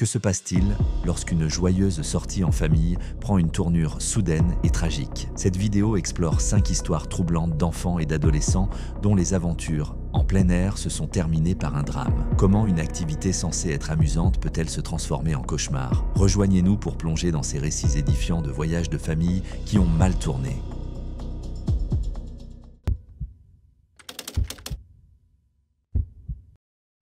Que se passe-t-il lorsqu'une joyeuse sortie en famille prend une tournure soudaine et tragique? Cette vidéo explore 5 histoires troublantes d'enfants et d'adolescents dont les aventures en plein air se sont terminées par un drame. Comment une activité censée être amusante peut-elle se transformer en cauchemar? Rejoignez-nous pour plonger dans ces récits édifiants de voyages de famille qui ont mal tourné.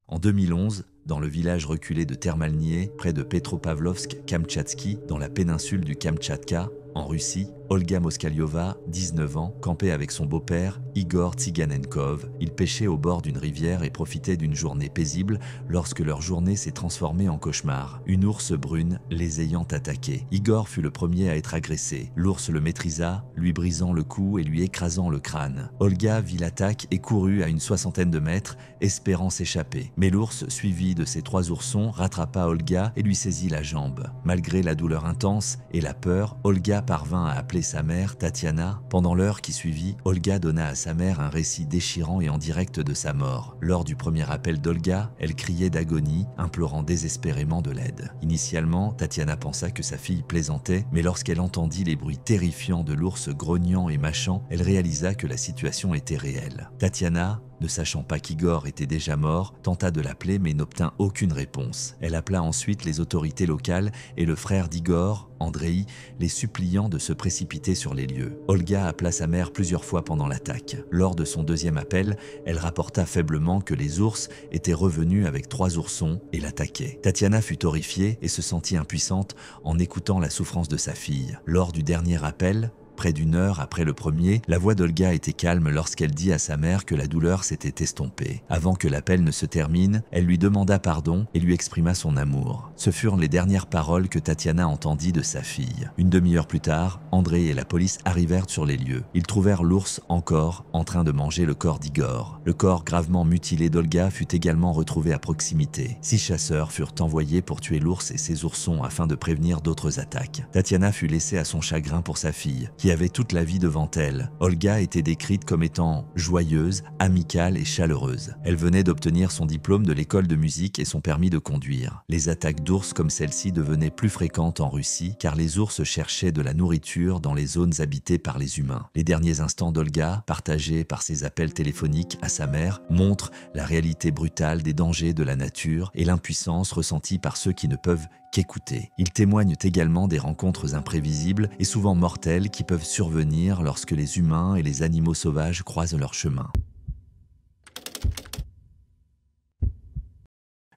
En 2011, dans le village reculé de Termalnie, près de Petropavlovsk-Kamtchatski, dans la péninsule du Kamtchatka, en Russie, Olga Moskaliova, 19 ans, campait avec son beau-père, Igor Tsiganenkov. Ils pêchaient au bord d'une rivière et profitaient d'une journée paisible lorsque leur journée s'est transformée en cauchemar. Une ours brune les ayant attaqués. Igor fut le premier à être agressé. L'ours le maîtrisa, lui brisant le cou et lui écrasant le crâne. Olga vit l'attaque et courut à une 60aine de mètres, espérant s'échapper. Mais l'ours, suivi de ses 3 oursons, rattrapa Olga et lui saisit la jambe. Malgré la douleur intense et la peur, Olga parvint à appeler sa mère, Tatiana. Pendant l'heure qui suivit, Olga donna à sa mère un récit déchirant et en direct de sa mort. Lors du premier appel d'Olga, elle criait d'agonie, implorant désespérément de l'aide. Initialement, Tatiana pensa que sa fille plaisantait, mais lorsqu'elle entendit les bruits terrifiants de l'ours grognant et mâchant, elle réalisa que la situation était réelle. Tatiana, ne sachant pas qu'Igor était déjà mort, tenta de l'appeler mais n'obtint aucune réponse. Elle appela ensuite les autorités locales et le frère d'Igor, Andrei, les suppliant de se précipiter sur les lieux. Olga appela sa mère plusieurs fois pendant l'attaque. Lors de son deuxième appel, elle rapporta faiblement que les ours étaient revenus avec 3 oursons et l'attaquaient. Tatiana fut horrifiée et se sentit impuissante en écoutant la souffrance de sa fille. Lors du dernier appel, près d'1 heure après le premier, la voix d'Olga était calme lorsqu'elle dit à sa mère que la douleur s'était estompée. Avant que l'appel ne se termine, elle lui demanda pardon et lui exprima son amour. Ce furent les dernières paroles que Tatiana entendit de sa fille. Une demi-heure plus tard, Andrei et la police arrivèrent sur les lieux. Ils trouvèrent l'ours encore en train de manger le corps d'Igor. Le corps gravement mutilé d'Olga fut également retrouvé à proximité. 6 chasseurs furent envoyés pour tuer l'ours et ses oursons afin de prévenir d'autres attaques. Tatiana fut laissée à son chagrin pour sa fille, qui avait toute la vie devant elle. Olga était décrite comme étant joyeuse, amicale et chaleureuse. Elle venait d'obtenir son diplôme de l'école de musique et son permis de conduire. Les attaques d'ours comme celle-ci devenaient plus fréquentes en Russie car les ours cherchaient de la nourriture dans les zones habitées par les humains. Les derniers instants d'Olga, partagés par ses appels téléphoniques à sa mère, montrent la réalité brutale des dangers de la nature et l'impuissance ressentie par ceux qui ne peuvent qu'écouter. Ils témoignent également des rencontres imprévisibles et souvent mortelles qui peuvent survenir lorsque les humains et les animaux sauvages croisent leur chemin.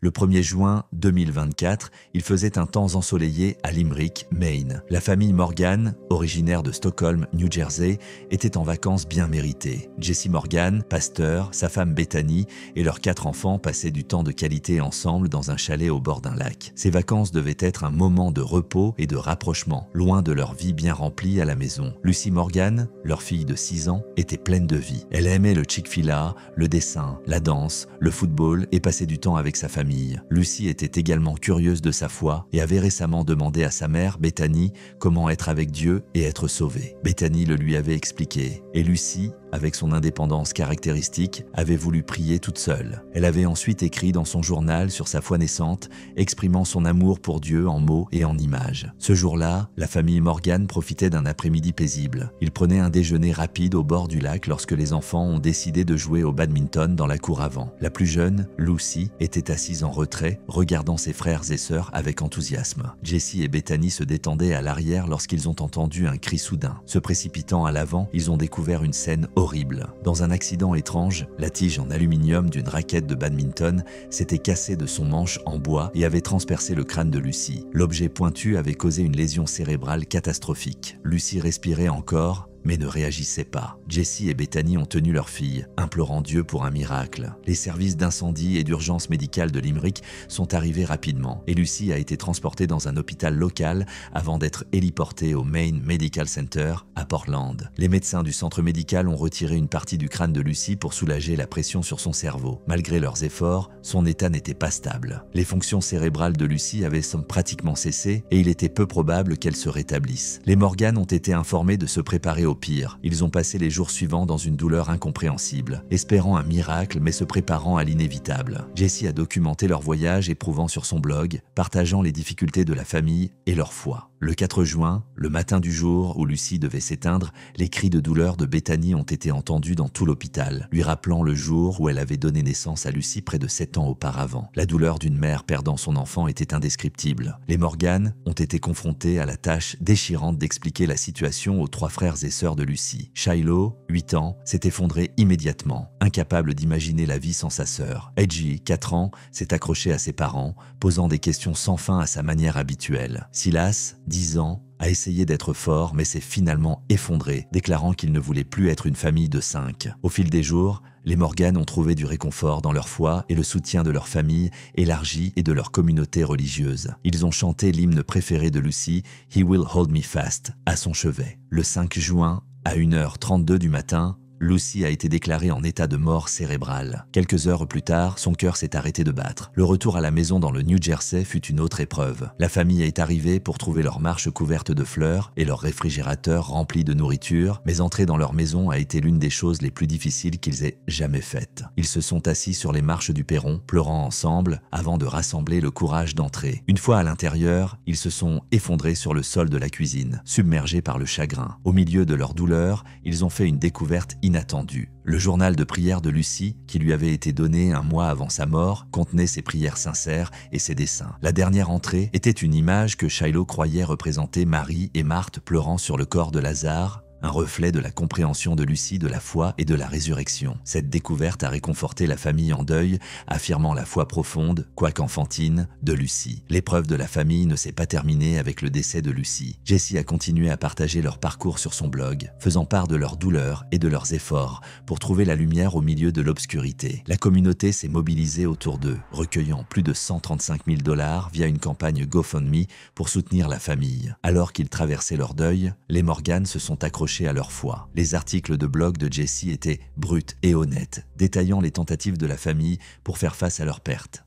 Le 1er juin 2024, il faisait un temps ensoleillé à Limerick, Maine. La famille Morgan, originaire de Stockholm, New Jersey, était en vacances bien méritées. Jesse Morgan, pasteur, sa femme Bethany et leurs 4 enfants passaient du temps de qualité ensemble dans un chalet au bord d'un lac. Ces vacances devaient être un moment de repos et de rapprochement, loin de leur vie bien remplie à la maison. Lucy Morgan, leur fille de 6 ans, était pleine de vie. Elle aimait le Chick-fil-A, le dessin, la danse, le football et passait du temps avec sa famille. Lucy était également curieuse de sa foi et avait récemment demandé à sa mère, Bethany, comment être avec Dieu et être sauvée. Bethany le lui avait expliqué et Lucy, avec son indépendance caractéristique, avait voulu prier toute seule. Elle avait ensuite écrit dans son journal sur sa foi naissante, exprimant son amour pour Dieu en mots et en images. Ce jour-là, la famille Morgan profitait d'un après-midi paisible. Ils prenaient un déjeuner rapide au bord du lac lorsque les enfants ont décidé de jouer au badminton dans la cour avant. La plus jeune, Lucy, était assise en retrait, regardant ses frères et sœurs avec enthousiasme. Jesse et Bethany se détendaient à l'arrière lorsqu'ils ont entendu un cri soudain. Se précipitant à l'avant, ils ont découvert une scène horrible. Dans un accident étrange, la tige en aluminium d'une raquette de badminton s'était cassée de son manche en bois et avait transpercé le crâne de Lucy. L'objet pointu avait causé une lésion cérébrale catastrophique. Lucy respirait encore, mais ne réagissaient pas. Jesse et Bethany ont tenu leur fille, implorant Dieu pour un miracle. Les services d'incendie et d'urgence médicale de Limerick sont arrivés rapidement et Lucy a été transportée dans un hôpital local avant d'être héliportée au Maine Medical Center à Portland. Les médecins du centre médical ont retiré une partie du crâne de Lucy pour soulager la pression sur son cerveau. Malgré leurs efforts, son état n'était pas stable. Les fonctions cérébrales de Lucy avaient pratiquement cessé et il était peu probable qu'elle se rétablisse. Les Morgan ont été informés de se préparer au au pire. Ils ont passé les jours suivants dans une douleur incompréhensible, espérant un miracle mais se préparant à l'inévitable. Jessie a documenté leur voyage éprouvant sur son blog, partageant les difficultés de la famille et leur foi. Le 4 juin, le matin du jour où Lucy devait s'éteindre, les cris de douleur de Bethany ont été entendus dans tout l'hôpital, lui rappelant le jour où elle avait donné naissance à Lucy près de 7 ans auparavant. La douleur d'une mère perdant son enfant était indescriptible. Les Morgan ont été confrontés à la tâche déchirante d'expliquer la situation aux 3 frères et sœurs de Lucy. Shiloh, 8 ans, s'est effondré immédiatement, incapable d'imaginer la vie sans sa sœur. Edgy, 4 ans, s'est accroché à ses parents, posant des questions sans fin à sa manière habituelle. Silas, 10 ans, a essayé d'être fort mais s'est finalement effondré, déclarant qu'il ne voulait plus être une famille de 5. Au fil des jours, les Morgan ont trouvé du réconfort dans leur foi et le soutien de leur famille élargie et de leur communauté religieuse. Ils ont chanté l'hymne préféré de Lucy, « He Will Hold Me Fast » à son chevet. Le 5 juin, à 1h32 du matin, Lucy a été déclarée en état de mort cérébrale. Quelques heures plus tard, son cœur s'est arrêté de battre. Le retour à la maison dans le New Jersey fut une autre épreuve. La famille est arrivée pour trouver leur marche couverte de fleurs et leur réfrigérateur rempli de nourriture, mais entrer dans leur maison a été l'une des choses les plus difficiles qu'ils aient jamais faites. Ils se sont assis sur les marches du perron, pleurant ensemble, avant de rassembler le courage d'entrer. Une fois à l'intérieur, ils se sont effondrés sur le sol de la cuisine, submergés par le chagrin. Au milieu de leur douleur, ils ont fait une découverte inattendue. Le journal de prière de Lucy, qui lui avait été donné un mois avant sa mort, contenait ses prières sincères et ses dessins. La dernière entrée était une image que Shiloh croyait représenter Marie et Marthe pleurant sur le corps de Lazare, un reflet de la compréhension de Lucy de la foi et de la résurrection. Cette découverte a réconforté la famille en deuil, affirmant la foi profonde, quoique enfantine, de Lucy. L'épreuve de la famille ne s'est pas terminée avec le décès de Lucy. Jessie a continué à partager leur parcours sur son blog, faisant part de leurs douleurs et de leurs efforts pour trouver la lumière au milieu de l'obscurité. La communauté s'est mobilisée autour d'eux, recueillant plus de 135 000 $ via une campagne GoFundMe pour soutenir la famille. Alors qu'ils traversaient leur deuil, les Morgan se sont accrochés à leur foi. Les articles de blog de Jessie étaient bruts et honnêtes, détaillant les tentatives de la famille pour faire face à leurs pertes.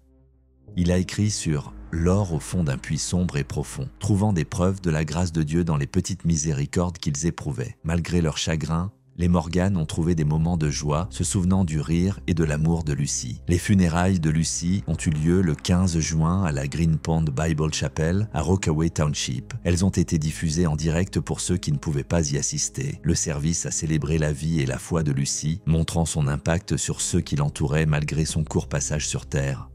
Il a écrit sur l'or au fond d'un puits sombre et profond, trouvant des preuves de la grâce de Dieu dans les petites miséricordes qu'ils éprouvaient. Malgré leur chagrin, les Morgan ont trouvé des moments de joie, se souvenant du rire et de l'amour de Lucy. Les funérailles de Lucy ont eu lieu le 15 juin à la Green Pond Bible Chapel à Rockaway Township. Elles ont été diffusées en direct pour ceux qui ne pouvaient pas y assister. Le service a célébré la vie et la foi de Lucy, montrant son impact sur ceux qui l'entouraient malgré son court passage sur Terre.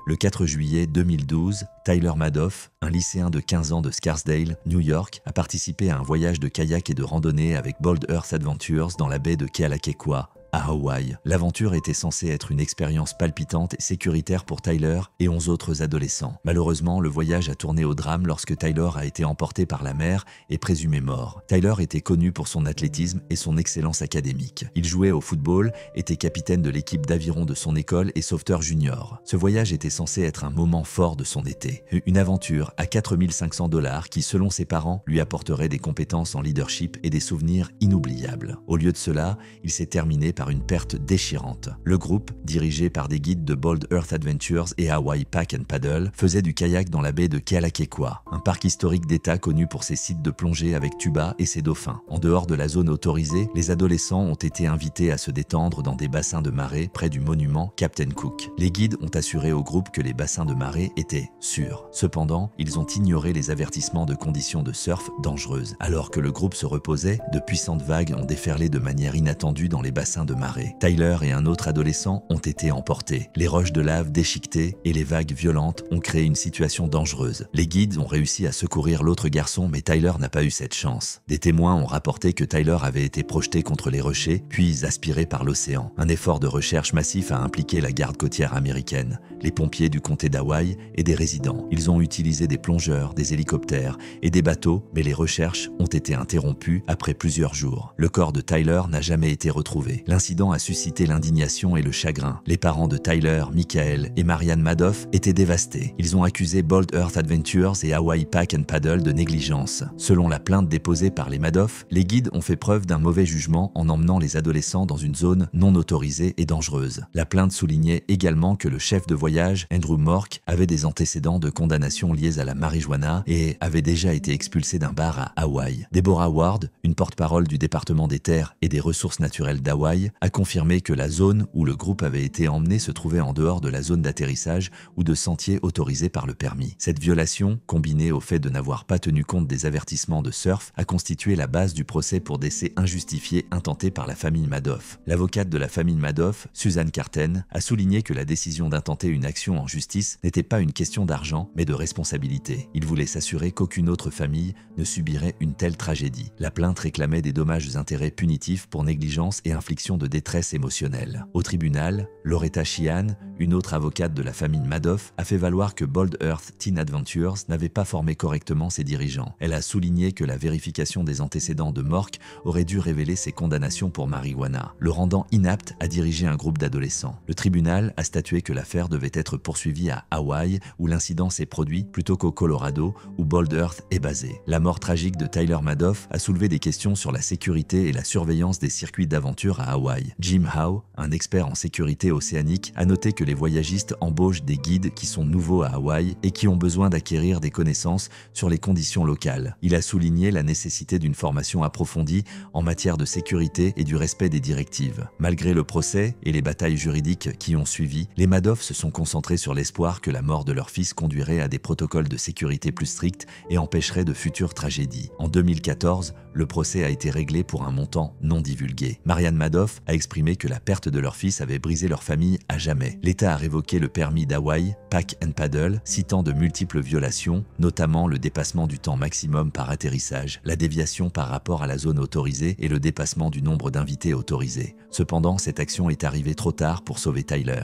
Le 4 juillet 2012, Tyler Madoff, un lycéen de 15 ans de Scarsdale, New York, a participé à un voyage de kayak et de randonnée avec Bold Earth Adventures dans la baie de Kealakekua, à Hawaï. L'aventure était censée être une expérience palpitante et sécuritaire pour Tyler et 11 autres adolescents. Malheureusement, le voyage a tourné au drame lorsque Tyler a été emporté par la mer et présumé mort. Tyler était connu pour son athlétisme et son excellence académique. Il jouait au football, était capitaine de l'équipe d'aviron de son école et sauveteur junior. Ce voyage était censé être un moment fort de son été. Une aventure à 4 500 $ qui, selon ses parents, lui apporterait des compétences en leadership et des souvenirs inoubliables. Au lieu de cela, il s'est terminé par une perte déchirante. Le groupe, dirigé par des guides de Bold Earth Adventures et Hawaii Pack and Paddle, faisait du kayak dans la baie de Kealakekua, un parc historique d'État connu pour ses sites de plongée avec tuba et ses dauphins. En dehors de la zone autorisée, les adolescents ont été invités à se détendre dans des bassins de marée près du monument Captain Cook. Les guides ont assuré au groupe que les bassins de marée étaient sûrs. Cependant, ils ont ignoré les avertissements de conditions de surf dangereuses. Alors que le groupe se reposait, de puissantes vagues ont déferlé de manière inattendue dans les bassins de marée. Tyler et un autre adolescent ont été emportés. Les roches de lave déchiquetées et les vagues violentes ont créé une situation dangereuse. Les guides ont réussi à secourir l'autre garçon, mais Tyler n'a pas eu cette chance. Des témoins ont rapporté que Tyler avait été projeté contre les rochers, puis aspiré par l'océan. Un effort de recherche massif a impliqué la garde côtière américaine, les pompiers du comté d'Hawaï et des résidents. Ils ont utilisé des plongeurs, des hélicoptères et des bateaux, mais les recherches ont été interrompues après plusieurs jours. Le corps de Tyler n'a jamais été retrouvé. L'incident L'incident a suscité l'indignation et le chagrin. Les parents de Tyler, Michael et Marianne Madoff étaient dévastés. Ils ont accusé Bold Earth Adventures et Hawaii Pack and Paddle de négligence. Selon la plainte déposée par les Madoff, les guides ont fait preuve d'un mauvais jugement en emmenant les adolescents dans une zone non autorisée et dangereuse. La plainte soulignait également que le chef de voyage, Andrew Mork, avait des antécédents de condamnation liés à la marijuana et avait déjà été expulsé d'un bar à Hawaï. Deborah Ward, une porte-parole du département des terres et des ressources naturelles d'Hawaï, a confirmé que la zone où le groupe avait été emmené se trouvait en dehors de la zone d'atterrissage ou de sentiers autorisés par le permis. Cette violation, combinée au fait de n'avoir pas tenu compte des avertissements de surf, a constitué la base du procès pour décès injustifié intenté par la famille Madoff. L'avocate de la famille Madoff, Suzanne Carten, a souligné que la décision d'intenter une action en justice n'était pas une question d'argent, mais de responsabilité. Il voulait s'assurer qu'aucune autre famille ne subirait une telle tragédie. La plainte réclamait des dommages-intérêts punitifs pour négligence et infliction de détresse émotionnelle. Au tribunal, Loretta Sheehan, une autre avocate de la famille Madoff, a fait valoir que Bold Earth Teen Adventures n'avait pas formé correctement ses dirigeants. Elle a souligné que la vérification des antécédents de Mork aurait dû révéler ses condamnations pour marijuana, le rendant inapte à diriger un groupe d'adolescents. Le tribunal a statué que l'affaire devait être poursuivie à Hawaï, où l'incident s'est produit, plutôt qu'au Colorado, où Bold Earth est basé. La mort tragique de Tyler Madoff a soulevé des questions sur la sécurité et la surveillance des circuits d'aventure à Hawaï. Jim Howe, un expert en sécurité océanique, a noté que les voyagistes embauchent des guides qui sont nouveaux à Hawaï et qui ont besoin d'acquérir des connaissances sur les conditions locales. Il a souligné la nécessité d'une formation approfondie en matière de sécurité et du respect des directives. Malgré le procès et les batailles juridiques qui ont suivi, les Madoff se sont concentrés sur l'espoir que la mort de leur fils conduirait à des protocoles de sécurité plus stricts et empêcherait de futures tragédies. En 2014, le procès a été réglé pour un montant non divulgué. Marianne Madoff a exprimé que la perte de leur fils avait brisé leur famille à jamais. L'État a révoqué le permis d'Hawaï, Pack and Paddle, citant de multiples violations, notamment le dépassement du temps maximum par atterrissage, la déviation par rapport à la zone autorisée et le dépassement du nombre d'invités autorisés. Cependant, cette action est arrivée trop tard pour sauver Tyler.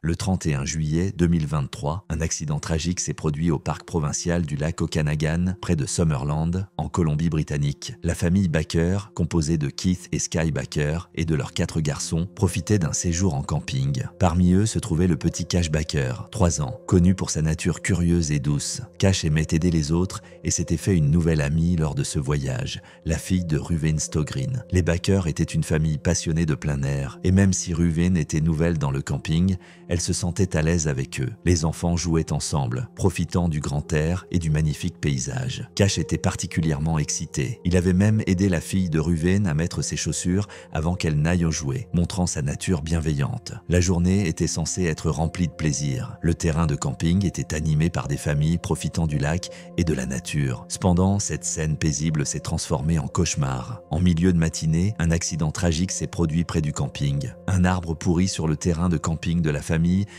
Le 31 juillet 2023, un accident tragique s'est produit au parc provincial du lac Okanagan, près de Summerland, en Colombie-Britannique. La famille Baker, composée de Keith et Sky Baker et de leurs 4 garçons, profitait d'un séjour en camping. Parmi eux se trouvait le petit Cash Baker, 3 ans, connu pour sa nature curieuse et douce. Cash aimait aider les autres et s'était fait une nouvelle amie lors de ce voyage, la fille de Ruven Stogren. Les Baker étaient une famille passionnée de plein air, et même si Ruven était nouvelle dans le camping, elle se sentait à l'aise avec eux. Les enfants jouaient ensemble, profitant du grand air et du magnifique paysage. Cash était particulièrement excité. Il avait même aidé la fille de Ruven à mettre ses chaussures avant qu'elle n'aille au jouet, montrant sa nature bienveillante. La journée était censée être remplie de plaisir. Le terrain de camping était animé par des familles profitant du lac et de la nature. Cependant, cette scène paisible s'est transformée en cauchemar. En milieu de matinée, un accident tragique s'est produit près du camping. Un arbre pourri sur le terrain de camping de la famille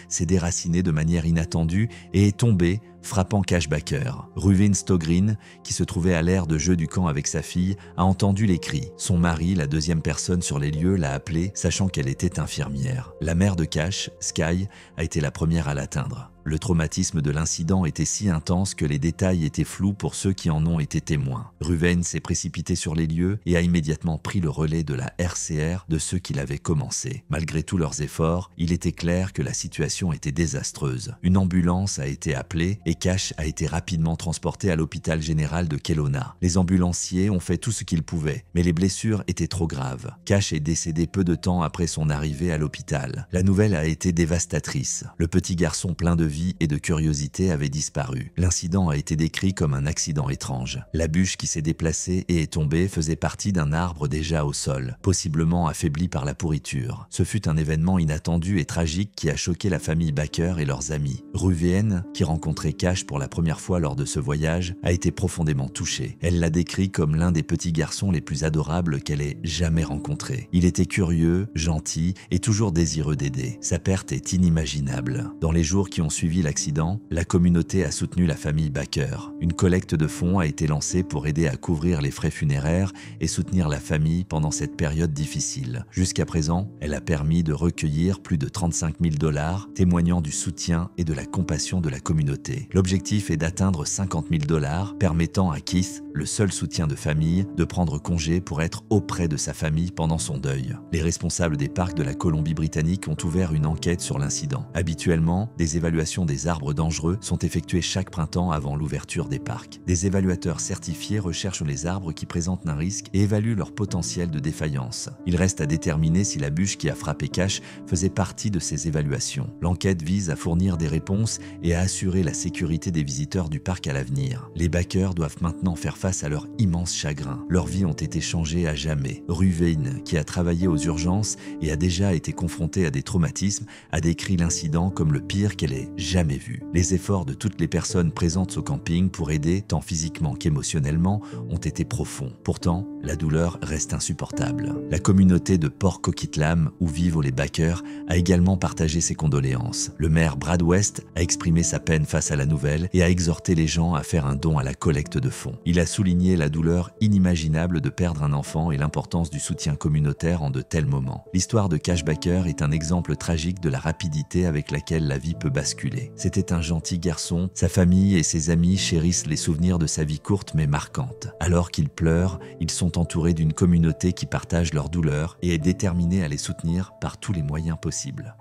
s'est déraciné de manière inattendue et est tombé, frappant Cash Baker. Ruven Stogren, qui se trouvait à l'aire de jeu du camp avec sa fille, a entendu les cris. Son mari, la deuxième personne sur les lieux, l'a appelée, sachant qu'elle était infirmière. La mère de Cash, Sky, a été la première à l'atteindre. Le traumatisme de l'incident était si intense que les détails étaient flous pour ceux qui en ont été témoins. Ruven s'est précipité sur les lieux et a immédiatement pris le relais de la RCR de ceux qui l'avaient commencé. Malgré tous leurs efforts, il était clair que la situation était désastreuse. Une ambulance a été appelée et Cash a été rapidement transporté à l'hôpital général de Kelowna. Les ambulanciers ont fait tout ce qu'ils pouvaient, mais les blessures étaient trop graves. Cash est décédé peu de temps après son arrivée à l'hôpital. La nouvelle a été dévastatrice. Le petit garçon plein de vie et de curiosité avait disparu. L'incident a été décrit comme un accident étrange. La bûche qui s'est déplacée et est tombée faisait partie d'un arbre déjà au sol, possiblement affaibli par la pourriture. Ce fut un événement inattendu et tragique qui a choqué la famille Baker et leurs amis. Ruven, qui rencontrait Cash pour la première fois lors de ce voyage, a été profondément touchée. Elle l'a décrit comme l'un des petits garçons les plus adorables qu'elle ait jamais rencontrés. Il était curieux, gentil et toujours désireux d'aider. Sa perte est inimaginable. Dans les jours qui ont suivi l'accident, la communauté a soutenu la famille Baker. Une collecte de fonds a été lancée pour aider à couvrir les frais funéraires et soutenir la famille pendant cette période difficile. Jusqu'à présent, elle a permis de recueillir plus de 35 000 $, témoignant du soutien et de la compassion de la communauté. L'objectif est d'atteindre 50 000 $, permettant à Keith, le seul soutien de famille, de prendre congé pour être auprès de sa famille pendant son deuil. Les responsables des parcs de la Colombie-Britannique ont ouvert une enquête sur l'incident. Habituellement, des évaluations des arbres dangereux sont effectuées chaque printemps avant l'ouverture des parcs. Des évaluateurs certifiés recherchent les arbres qui présentent un risque et évaluent leur potentiel de défaillance. Il reste à déterminer si la bûche qui a frappé Cash faisait partie de ces évaluations. L'enquête vise à fournir des réponses et à assurer la sécurité des visiteurs du parc à l'avenir. Les backers doivent maintenant faire face à leur immense chagrin. Leurs vies ont été changées à jamais. Ruvain, qui a travaillé aux urgences et a déjà été confrontée à des traumatismes, a décrit l'incident comme le pire qu'elle ait jamais vu. Les efforts de toutes les personnes présentes au camping pour aider, tant physiquement qu'émotionnellement, ont été profonds. Pourtant, la douleur reste insupportable. La communauté de Port Coquitlam, où vivent les backers, a également partagé ses condoléances. Le maire Brad West a exprimé sa peine face à la nouvelle et a exhorté les gens à faire un don à la collecte de fonds. Il a souligné la douleur inimaginable de perdre un enfant et l'importance du soutien communautaire en de tels moments. L'histoire de Cash Baker est un exemple tragique de la rapidité avec laquelle la vie peut basculer. C'était un gentil garçon, sa famille et ses amis chérissent les souvenirs de sa vie courte mais marquante. Alors qu'ils pleurent, ils sont entourés d'une communauté qui partage leur douleur et est déterminée à les soutenir par tous les moyens possibles.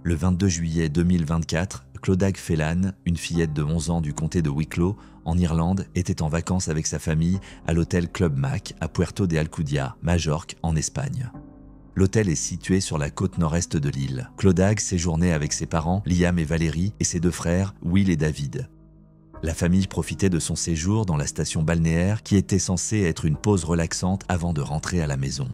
Le 22 juillet 2024, Clodagh Phelan, une fillette de 11 ans du comté de Wicklow, en Irlande, était en vacances avec sa famille à l'hôtel Club Mac à Puerto de Alcudia, Majorque, en Espagne. L'hôtel est situé sur la côte nord-est de l'île. Clodagh séjournait avec ses parents, Liam et Valérie, et ses deux frères, Will et David. La famille profitait de son séjour dans la station balnéaire qui était censée être une pause relaxante avant de rentrer à la maison.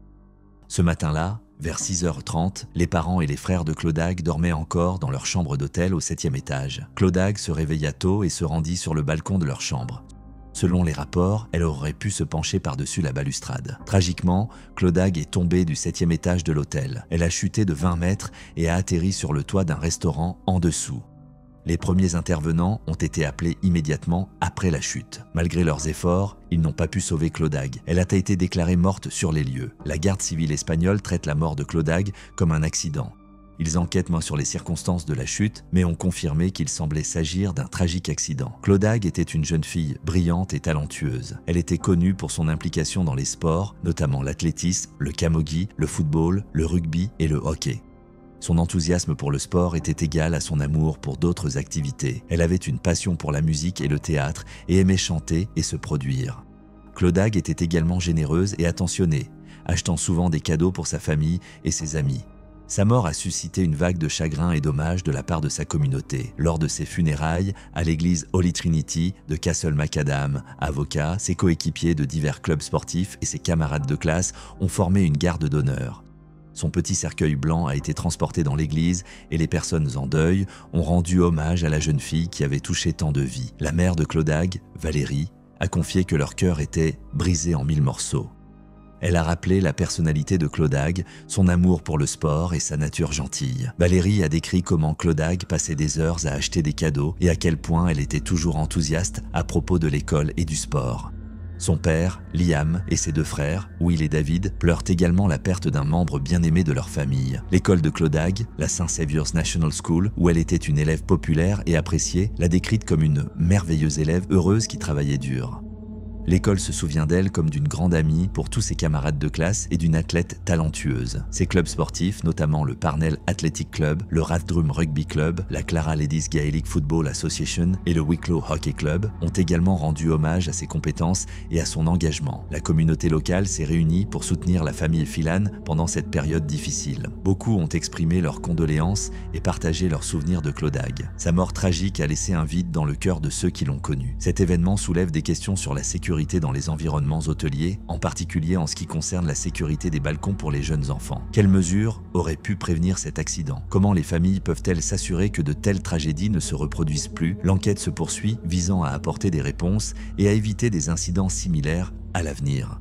Ce matin-là, vers 6h30, les parents et les frères de Clodagh dormaient encore dans leur chambre d'hôtel au 7e étage. Clodagh se réveilla tôt et se rendit sur le balcon de leur chambre. Selon les rapports, elle aurait pu se pencher par-dessus la balustrade. Tragiquement, Clodagh est tombée du 7e étage de l'hôtel. Elle a chuté de 20 mètres et a atterri sur le toit d'un restaurant en dessous. Les premiers intervenants ont été appelés immédiatement après la chute. Malgré leurs efforts, ils n'ont pas pu sauver Clodagh. Elle a été déclarée morte sur les lieux. La garde civile espagnole traite la mort de Clodagh comme un accident. Ils enquêtent moins sur les circonstances de la chute, mais ont confirmé qu'il semblait s'agir d'un tragique accident. Clodagh était une jeune fille brillante et talentueuse. Elle était connue pour son implication dans les sports, notamment l'athlétisme, le camogie, le football, le rugby et le hockey. Son enthousiasme pour le sport était égal à son amour pour d'autres activités. Elle avait une passion pour la musique et le théâtre et aimait chanter et se produire. Clodagh était également généreuse et attentionnée, achetant souvent des cadeaux pour sa famille et ses amis. Sa mort a suscité une vague de chagrin et d'hommage de la part de sa communauté. Lors de ses funérailles, à l'église Holy Trinity de Castle Macadam, avocats, ses coéquipiers de divers clubs sportifs et ses camarades de classe ont formé une garde d'honneur. Son petit cercueil blanc a été transporté dans l'église et les personnes en deuil ont rendu hommage à la jeune fille qui avait touché tant de vies. La mère de Clodagh, Valérie, a confié que leur cœur était brisé en 1000 morceaux. Elle a rappelé la personnalité de Clodagh, son amour pour le sport et sa nature gentille. Valérie a décrit comment Clodagh passait des heures à acheter des cadeaux et à quel point elle était toujours enthousiaste à propos de l'école et du sport. Son père, Liam, et ses deux frères, Will et David, pleurent également la perte d'un membre bien-aimé de leur famille. L'école de Clodagh, la St. Saviour's National School, où elle était une élève populaire et appréciée, l'a décrite comme une merveilleuse élève heureuse qui travaillait dur. L'école se souvient d'elle comme d'une grande amie pour tous ses camarades de classe et d'une athlète talentueuse. Ses clubs sportifs, notamment le Parnell Athletic Club, le Rathdrum Rugby Club, la Clara Ladies Gaelic Football Association et le Wicklow Hockey Club, ont également rendu hommage à ses compétences et à son engagement. La communauté locale s'est réunie pour soutenir la famille Phelan pendant cette période difficile. Beaucoup ont exprimé leurs condoléances et partagé leurs souvenirs de Clodagh. Sa mort tragique a laissé un vide dans le cœur de ceux qui l'ont connue. Cet événement soulève des questions sur la sécurité dans les environnements hôteliers, en particulier en ce qui concerne la sécurité des balcons pour les jeunes enfants. Quelles mesures auraient pu prévenir cet accident? Comment les familles peuvent-elles s'assurer que de telles tragédies ne se reproduisent plus? L'enquête se poursuit, visant à apporter des réponses et à éviter des incidents similaires à l'avenir.